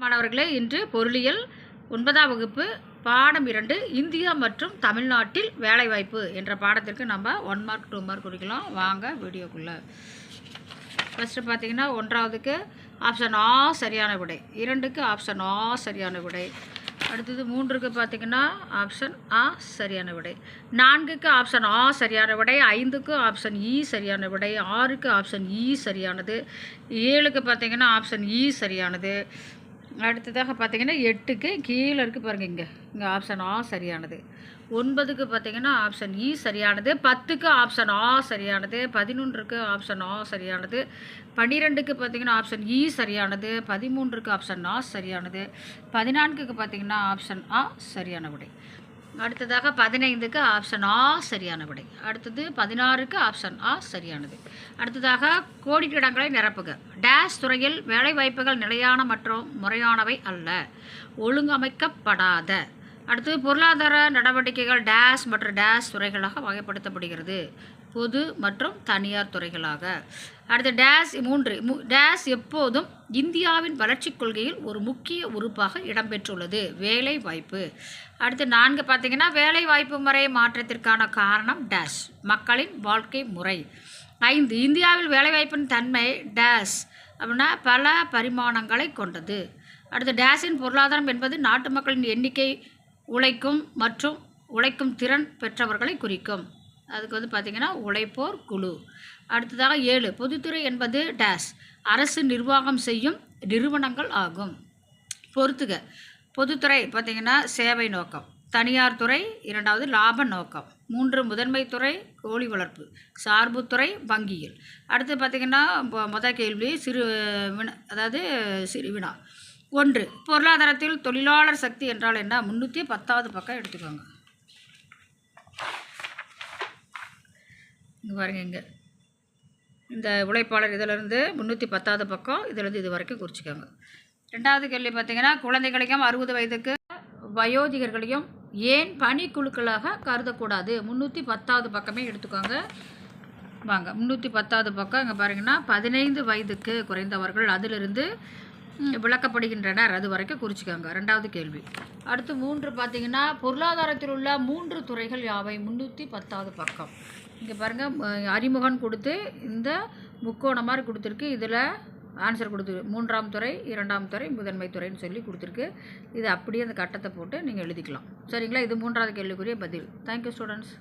மாணவர்களே, இன்று பொருளியல் 9ஆம் வகுப்பு பாடம் 2 இந்தியா மற்றும் தமிழ்நாட்டில் வேலைவாய்ப்பு என்ற பாடத்திற்கு நம்ம 1 மார்க் 2 மார்க் குறிக்கலாம். வாங்க வீடியோக்குள்ளே. ஃபஸ்ட்டு பார்த்தீங்கன்னா 1ஆவதுக்கு ஆப்ஷன் ஆ சரியான விடை, 2க்கு ஆப்ஷன் ஆ சரியான விடை, அடுத்தது 3க்கு பார்த்தீங்கன்னா ஆப்ஷன் ஆ சரியான விடை, 4க்கு ஆப்ஷன் ஆ சரியான விடை, 5க்கு ஆப்ஷன் இ சரியான விடை, 6க்கு ஆப்ஷன் இ சரியானது, 7க்கு பார்த்தீங்கன்னா ஆப்ஷன் இ சரியானது, அடுத்ததாக பார்த்தீங்கன்னா 8க்கு கீழே இருக்குது பாருங்கள், இங்கே ஆப்ஷன் ஆ சரியானது, 9க்கு பார்த்தீங்கன்னா ஆப்ஷன் இ சரியானது, 10க்கு ஆப்ஷன் ஆ சரியானது, 11க்கு ஆப்ஷன் ஆ சரியானது, 12க்கு பார்த்தீங்கன்னா ஆப்ஷன் இ சரியானது, 13க்கு ஆப்ஷன் ஆ சரியானது, 14க்கு பார்த்தீங்கன்னா ஆப்ஷன் ஆ சரியான விடை, அடுத்ததாக 15க்கு ஆப்ஷன் ஆ சரியான விடை, அடுத்தது 16க்கு ஆப்ஷன் ஆ சரியானது. அடுத்ததாக கோடிக்கிடங்களை நிரப்புக. டேஷ் துறையில் வேலைவாய்ப்புகள் நிலையான மற்றும் முறையானவை அல்ல, ஒழுங்கமைக்கப்படாத. அடுத்து பொருளாதார நடவடிக்கைகள் டேஷ் மற்றும் டேஷ் துறைகளாக வகைப்படுத்தப்படுகிறது, பொது மற்றும் தனியார் துறைகளாக. அடுத்து டேஷ் 3 டேஷ் எப்போதும் இந்தியாவின் வளர்ச்சிக் கொள்கையில் ஒரு முக்கிய உறுப்பாக இடம்பெற்றுள்ளது, வேலை வாய்ப்பு. அடுத்து 4 பார்த்தீங்கன்னா வேலை வாய்ப்பு முறை மாற்றத்திற்கான காரணம் டேஷ், மக்களின் வாழ்க்கை முறை. 5 இந்தியாவில் வேலைவாய்ப்பின் தன்மை டேஷ் அப்படின்னா பல பரிமாணங்களை கொண்டது. அடுத்து டேஷின் பொருளாதாரம் என்பது நாட்டு மக்களின் எண்ணிக்கை, உழைக்கும் மற்றும் உழைக்கும் திறன் பெற்றவர்களை குறிக்கும், அதுக்கு பார்த்திங்கன்னா உழைப்போர் குழு. அடுத்ததாக 7 பொதுத்துறை என்பது டேஷ், அரசு நிர்வாகம் செய்யும் நிறுவனங்கள் ஆகும். பொறுத்துக. பொதுத்துறை பார்த்திங்கன்னா சேவை நோக்கம், தனியார் துறை 2வது லாப நோக்கம், 3 முதன்மை துறை கோழி வளர்ப்பு, சார்புத்துறை வங்கியில். அடுத்து பார்த்திங்கன்னா முதல் கேள்வி சிறு வினா 1 பொருளாதாரத்தில் தொழிலாளர் சக்தி என்றால் என்ன? 310வது பக்கம் எடுத்துக்கோங்க. இங்கே பாருங்க, இந்த உழைப்பாளர் இதிலிருந்து 310வது பக்கம், இதிலிருந்து இது வரைக்கும் குறிச்சிக்கோங்க. 2வது கேள்வி பார்த்திங்கன்னா குழந்தைகளையும் 60 வயதுக்கு வயோதிகர்களையும் ஏன் பணிக்குழுக்களாக கருதக்கூடாது? 310வது பக்கமே எடுத்துக்கோங்க. வாங்க 310வது பக்கம் இங்கே பாருங்கன்னா 15 வயதுக்கு குறைந்தவர்கள் அதிலிருந்து விளக்கப்படுகின்றனர், அது வரைக்கும் குறிச்சிக்கோங்க. 2வது கேள்வி. அடுத்து 3 பார்த்திங்கன்னா பொருளாதாரத்தில் உள்ள 3 துறைகள் யாவை? 310வது பக்கம். இங்கே பாருங்கள், அறிமுகம் கொடுத்து இந்த முக்கோணம் மாதிரி கொடுத்துருக்கு, இதில் ஆன்சர் கொடுத்துருக்கு 3ஆம் துறை 2ஆம் துறை முதன்மை துறைன்னு சொல்லி கொடுத்துருக்கு. இது அப்படியே அந்த கட்டத்தை போட்டு நீங்கள் எழுதிக்கலாம். சரிங்களா? இது 3வது கேள்விக்குரிய பதில். Thank you students.